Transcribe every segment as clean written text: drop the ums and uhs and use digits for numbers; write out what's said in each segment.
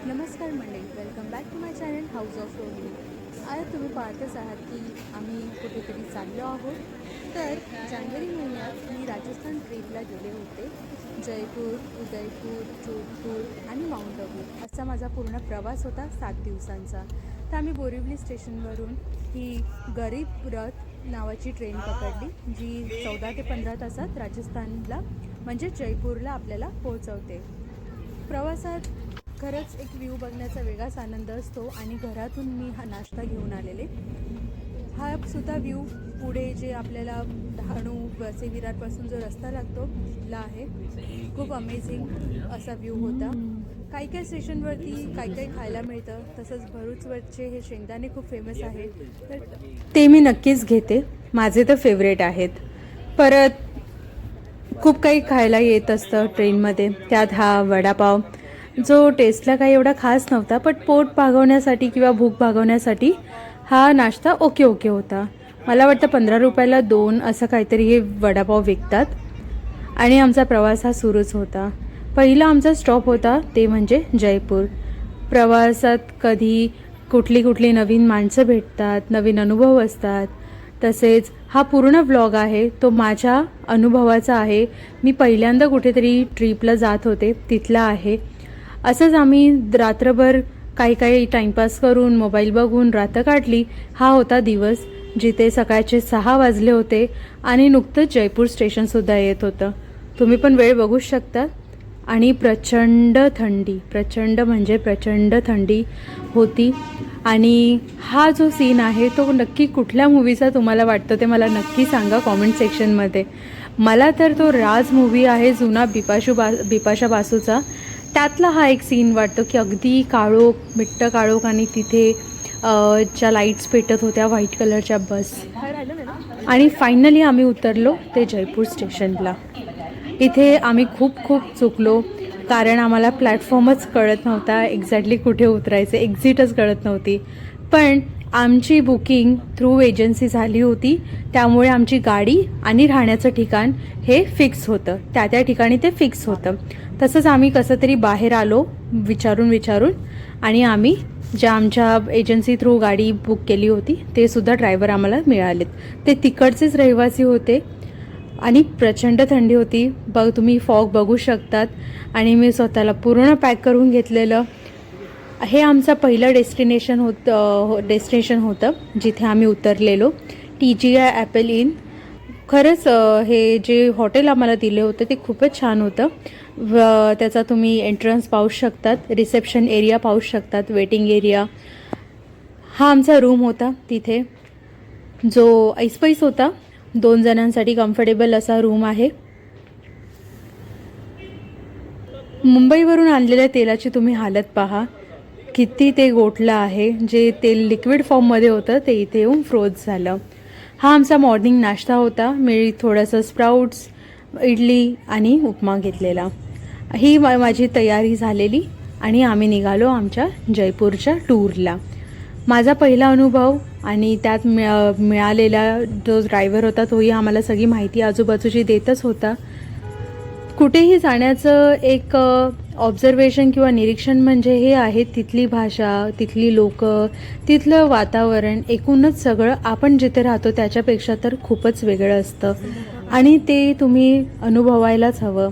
नमस्कार मंडळी, welcome back to my channel house of Rohini. आज तुम्ही पाहतच आहात की आम्ही कुठेतरी चाललो आहोत. तर जानेवारी महिन्यात मी राजस्थान ट्रीपला गेले होते. जयपूर, उदयपूर, जोधपूर आणि माउंट आबू असा माझा पूर्ण प्रवास होता 7 दिवसांचा. तर आम्ही बोरिवली स्टेशनवरून ही गरीब रथ नावाची ट्रेन पकडली, जी 14 ते 15 तासात राजस्थानला म्हणजे जयपूरला आपल्याला पोहोचवते. प्रवासात खरंच एक व्ह्यू बघण्याचा वेगळाच आनंद असतो आणि घरातून मी हा नाश्ता घेऊन आलेले. हा सुद्धा व्ह्यू पुढे जे आपल्याला डहाणू वसई विरारपासून जो रस्ता लागतो तिथला आहे. खूप अमेझिंग असा व्ह्यू होता. काही स्टेशनवरती काही खायला मिळतं. तसंच भरूचवरचे हे शेंगदाणे खूप फेमस आहेत, तर ते मी नक्कीच घेते. माझे तर फेवरेट आहेत. परत खूप काही खायला येत असतं ट्रेनमध्ये. त्यात हा वडापाव जो टेस्टला काही एवढा खास नव्हता, पण पोट भागवण्यासाठी किंवा भूक भागवण्यासाठी हा नाश्ता ओके होता. मला वाटतं 15 रुपयाला 2 असं काहीतरी हे वडापाव विकतात. आणि आमचा प्रवास हा सुरूच होता. पहिला आमचा स्टॉप होता ते म्हणजे जयपूर. प्रवासात कधी कुठली नवीन माणसं भेटतात, नवीन अनुभव असतात. तसेच हा पूर्ण व्लॉग आहे तो माझ्या अनुभवाचा आहे. मी पहिल्यांदा कुठेतरी ट्रीपला जात होते तिथला आहे. असंच आम्ही रात्रभर काही टाईमपास करून मोबाईल बघून रात्र काढली. हा होता दिवस, जिथे सकाळचे 6 वाजले होते आणि नुकतंच जयपूर स्टेशनसुद्धा येत होतं. तुम्ही पण वेळ बघू शकता. आणि प्रचंड थंडी होती. आणि हा जो सीन आहे तो नक्की कुठल्या मूवीचा तुम्हाला वाटतो ते मला नक्की सांगा कॉमेंट सेक्शनमध्ये. मला तर तो राज मूवी आहे जुना बिपाशा बासूचा, त्यातला हा एक सीन वाटतो की अगदी मिट्ट काळोख आणि तिथे ज्या लाईट्स पेटत होत्या व्हाईट कलरच्या बस. आणि फायनली आम्ही उतरलो ते जयपूर स्टेशनला. इथे आम्ही खूप चुकलो, कारण आम्हाला प्लॅटफॉर्मच कळत नव्हता, एक्झॅक्टली कुठे उतरायचं, एक्झिटच कळत नव्हती. पण आमची बुकिंग थ्रू एजन्सी झाली होती, त्यामुळे आमची गाडी आणि राहण्याचं ठिकाण हे फिक्स होतं. त्या ठिकाणी ते फिक्स होतं. तसंच आम्ही कसं तरी बाहेर आलो विचारून आणि आम्ही ज्या आमच्या एजन्सी थ्रू गाडी बुक केली होती ते सुद्धा ड्रायव्हर आम्हाला मिळालेत. ते तिकडचेच रहिवासी होते. आणि प्रचंड थंडी होती. तुम्ही फॉग बघू शकतात. आणि मी स्वतःला पूर्ण पॅक करून घेतलेलं. हे आमचं पहिलं डेस्टिनेशन होतं जिथे आम्ही उतरलेलो, TGI ॲपल इन. खरंच हे जे हॉटेल आम्हाला दिले होते ते खूपच छान होतं. त्याचा तुम्ही एंट्रन्स पाहू शकतात, रिसेप्शन एरिया पाहू शकतात, वेटिंग एरिया. हा आमचा रूम होता तिथे, जो ऐसपैस होता. 2 जणांसाठी कम्फर्टेबल असा रूम आहे. मुंबईवरून आणलेल्या तेलाची तुम्ही हालत पहा, किती ते गोठलं आहे. जे तेल लिक्विड फॉर्ममध्ये होतं ते इथे येऊन फ्रोज झालं. हा आमचा मॉर्निंग नाश्ता होता. मी थोडंसं स्प्राउट्स, इडली आणि उपमा घेतलेला. ही माझी तयारी झालेली आणि आम्ही निघालो आमच्या जयपूरच्या टूरला. माझा पहिला अनुभव आणि त्यात मिळालेला जो ड्रायव्हर होता तोही आम्हाला सगळी माहिती आजूबाजूची देतच होता. कुठेही जाण्याचं एक ऑब्झर्वेशन किंवा निरीक्षण म्हणजे हे आहे, तिथली भाषा, तिथली लोकं, तिथलं वातावरण, एकूणच सगळं आपण जिथे राहतो त्याच्यापेक्षा तर खूपच वेगळं असतं. आणि ते तुम्ही अनुभवायलाच हवं.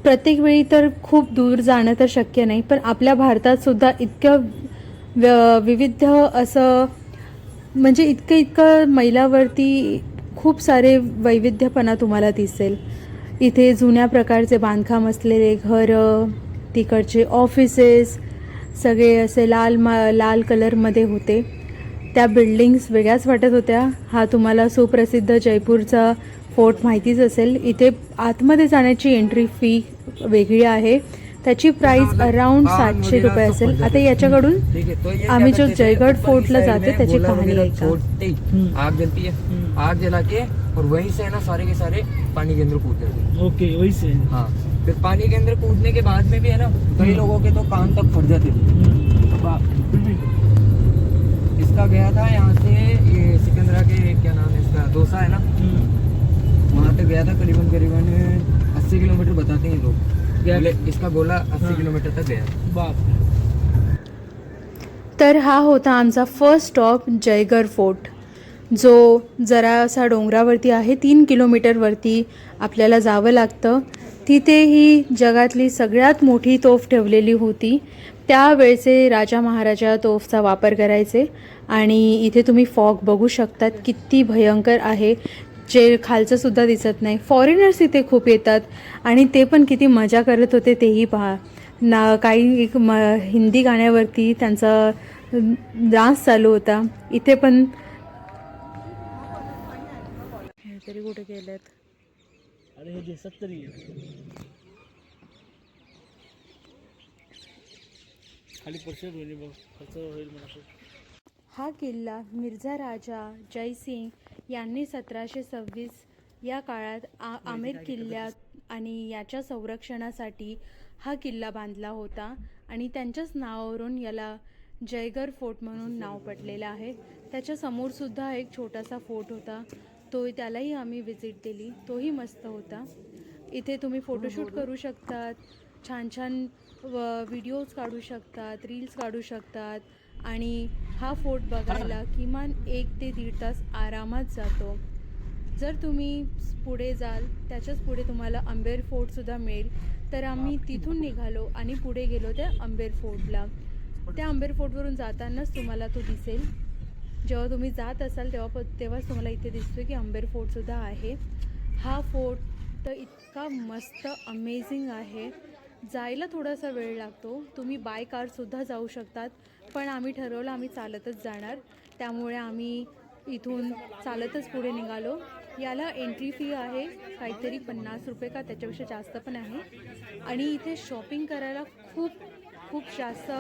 प्रत्येक वेळी तर खूप दूर जाणं तर शक्य नाही, पण आपल्या भारतातसुद्धा इतकं विविध असं म्हणजे इतकं मैलावरती खूप सारे वैविध्यपणा तुम्हाला दिसेल. इथे जुन्या प्रकारचे बांधकाम असलेले घरं, तिकडचे ऑफिसेस सगळे असे लाल कलरमध्ये होते. त्या बिल्डिंग्स वेगळ्याच वाटत होत्या. हा तुम्हाला सुप्रसिद्ध जयपूरचा फोर्ट माहितीच असेल. इथे आतमध्ये जाण्याची एंट्री फी वेगळी आहे. त्याची प्राइस अराउंड 700 रुपये असेल. आता याच्याकडून आम्ही जो जयगढ़ फोर्टला जातो त्याची कहाणी ऐका. आग जलती है, आग जला के और वहीं से है ना सारे के सारे पानी के अंदर कूद जाते हैं. ओके, वही से. हाँ, फिर पानी के अंदर कूदने के बाद में भी है ना कई लोगों के तो कान तक फट जाते थे. इसका गया था यहाँ से ये सिकंदरा के क्या नाम है इसका, डोसा है ना, वहाँ तक गया था. करीबन 80 किलोमीटर बताते हैं लोग. इसका गोला 80 किलोमीटर तक गया. बाप. तर हा होता आमचा फर्स्ट स्टॉप जयगढ़ फोर्ट, जो जरा असा डोंगरावरती आहे. 3 किलोमीटरवरती आपल्याला जावं लागतं. तिथे ही जगातली सगळ्यात मोठी तोफ ठेवलेली होती. त्यावेळचे राजा महाराजा तोफचा वापर करायचे. आणि इथे तुम्ही फॉग बघू शकतात किती भयंकर आहे, जे खालचं सुद्धा दिसत नाही. फॉरेनर्स इथे खूप येतात आणि ते पण किती मजा करत होते तेही पहा ना. काही एक हिंदी गाण्यावरती त्यांचा डान्स चालू होता. इथे पण तरी कुठे गेलेत. अरे हे दिसत तरी खाली पर्सेंट होईल बघ, खर्च होईल म्हणा. हा किल्ला मिर्झा राजा जयसिंग यांनी 1726 या काळात आमेर किल्ल्यात आणि याच्या संरक्षणासाठी हा किल्ला बांधला होता. आणि त्यांच्याच नावावरून याला जयगढ़ फोर्ट म्हणून नाव पडलेलं आहे. त्याच्या समोरसुद्धा एक छोटासा फोर्ट होता, त्यालाही आम्ही व्हिजिट दिली. तोही मस्त होता. इथे तुम्ही फोटोशूट करू शकतात, छान छान व्हिडिओज काढू शकतात, रील्स काढू शकतात. आणि हा फोर्ट बघायला किमान 1 ते 1.5 तास आरामात जातो. जर तुम्ही पुढे जाल, त्याच्याच पुढे तुम्हाला अंबेर फोर्टसुद्धा मिळेल. तर आम्ही तिथून निघालो आणि पुढे गेलो त्या अंबेर फोर्टला. त्या अंबेर फोर्टवरून जातानाच तुम्हाला तो दिसेल. जेव्हा तुम्ही जात असाल तेव्हाच तुम्हाला इथे दिसतो की अंबेर फोर्टसुद्धा आहे. हा फोर्ट तर इतका मस्त अमेझिंग आहे. जायला थोडासा वेळ लागतो. तुम्ही बाय कारसुद्धा जाऊ शकतात, पण आम्ही ठरवलं आम्ही चालतच जाणार. त्यामुळे आम्ही इथून चालतच पुढे निघालो. याला एंट्री फी आहे काहीतरी 50 रुपये का त्याच्यापेक्षा जास्त पण आहे. आणि इथे शॉपिंग करायला खूप जास्त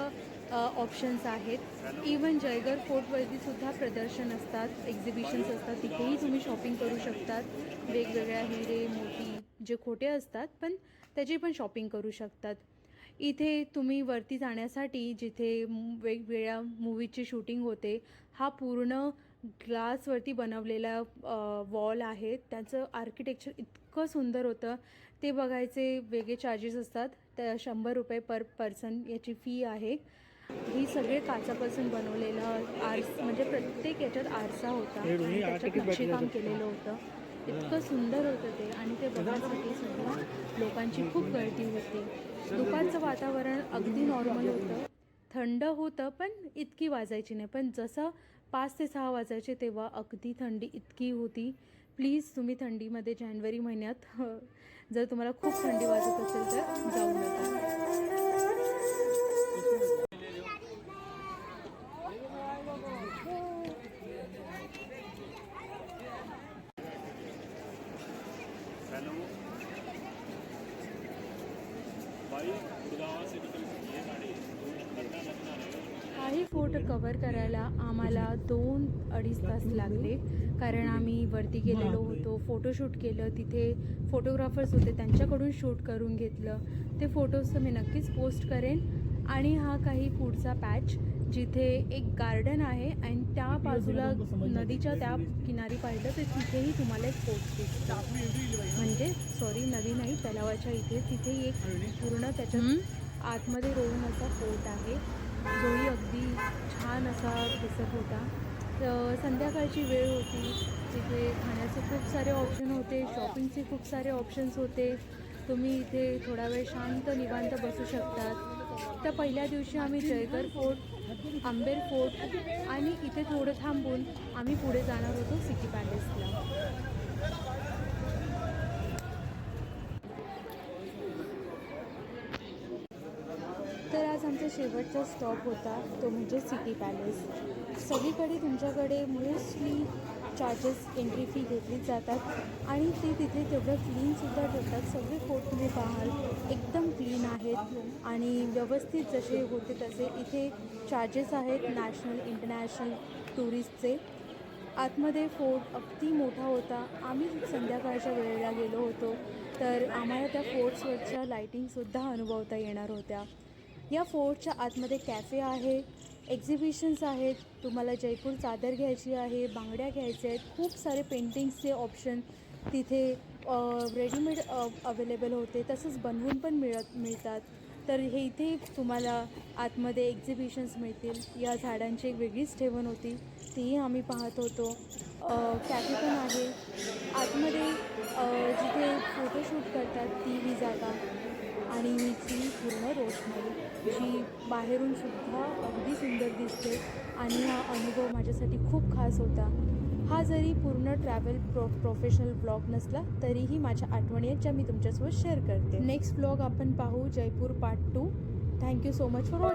ऑप्शन्स आहेत. इवन जयगढ़ फोर्टवरती सुद्धा प्रदर्शन असतात, एक्झिबिशन्स असतात. तिथेही तुम्ही शॉपिंग करू शकतात. वेगवेगळ्या हिरे मोती जे खोटे असतात पण त्याची पण शॉपिंग करू शकतात. इथे तुम्ही वरती जाण्यासाठी जिथे वेगवेगळ्या मूवीची शूटिंग होते, हा पूर्ण ग्लासवरती बनवलेला वॉल आहे. त्याचं आर्किटेक्चर इतकं सुंदर होतं. ते बघायचे वेगळे चार्जेस असतात. त्या 100 रुपये पर पर्सन याची फी आहे. ही सगळे काचापासून बनवलेलं म्हणजे प्रत्येक याच्यात आरसा होता आणि त्याच्यात नक्षीकाम केलेलं होतं. इतकं सुंदर होतं ते. आणि ते बघण्यासाठी सुद्धा लोकांची खूप गर्दी होती. दुपारचं वातावरण अगदी नॉर्मल होतं, थंड होतं पण इतकी वाजायची नाही. पण जसं 5 ते 6 वाजायचे तेव्हा अगदी थंडी इतकी होती. प्लीज तुम्ही थंडीमध्ये जानेवारी महिन्यात जर तुम्हाला खूप थंडी वाजत असेल तर जाऊ नका. काही फोटो कवर करायला आम्हाला 2-2.5 तास लागले, कारण आम्ही वरती गेलेलो होतो, फोटोशूट केलं. तिथे फोटोग्राफर्स होते, त्यांच्याकडून शूट करून घेतलं. ते फोटोज मी नक्कीच पोस्ट करेन. आणि हा काही पुढचा पॅच जिथे एक गार्डन आहे आणि त्या बाजूला नदीच्या त्या किनारी पाहिलं तर तिथेही तुम्हाला एक फोर्ट दिसतो. म्हणजे नदी नाही, तलावाच्या तिथेही एक पूर्ण त्याच्यात आतमध्ये रोवून असा फोर्ट आहे, जोही अगदी छान असा दिसत होता. संध्याकाळची वेळ होती. तिथे खाण्याचे खूप सारे ऑप्शन होते, शॉपिंगचे खूप सारे ऑप्शन्स होते. तुम्ही इथे थोडा वेळ शांत निवांत बसू शकतात. तर पहिल्या दिवशी आम्ही जयगढ़ फोर्ट, अंबेर फोर्ट आणि इथे थोडं थांबून आम्ही पुढे जाणार होतो सिटी पॅलेसला. तर आज आमचा शेवटचा स्टॉप होता तो म्हणजे सिटी पॅलेस. सगळीकडे तुमच्याकडे मोस्टली चार्जेस एंट्री फी घेतलीच जातात आणि ते तिथे तेवढं क्लीनसुद्धा ठेवतात. सगळे फोर्ट तुम्ही पाहाल एकदम क्लीन आहेत आणि व्यवस्थित जसे होते तसे इथे चार्जेस आहेत नॅशनल इंटरनॅशनल टुरिस्टचे. आतमध्ये फोर्ट अगदी मोठा होता. आम्ही संध्याकाळच्या वेळेला गेलो होतो तर आम्हाला त्या फोर्ट्सवरच्या लाईटिंगसुद्धा अनुभवता येणार होत्या. या फोर्टच्या आतमध्ये कॅफे आहे, एक्झिबिशन्स आहेत. तुम्हाला जयपूर चादर घ्यायची आहे, बांगड्या घ्यायच्या आहेत, खूप सारे पेंटिंग्सचे ऑप्शन तिथे रेडीमेड अवेलेबल होते, तसंच बनवून पण मिळतात. तर हे इथे तुम्हाला आतमध्ये एक्झिबिशन्स मिळतील. या झाडांची एक वेगळीच ठेवण होती, तीही आम्ही पाहत होतो. कॅफे पण आहे आतमध्ये, जिथे फोटोशूट करतात ती ही जागा. आणि हिची पूर्ण रोषणाई जी बाहेरून सुद्धा अगदी सुंदर दिसते. आणि हा अनुभव माझ्यासाठी खूप खास होता. हा जरी पूर्ण ट्रॅव्हल प्रोफेशनल ब्लॉग नसला तरीही माझ्या आठवणी आहेत ज्या मी तुमच्यासोबत शेअर करते. नेक्स्ट ब्लॉग आपण पाहू Jaipur part 2. Thank you so much for watching.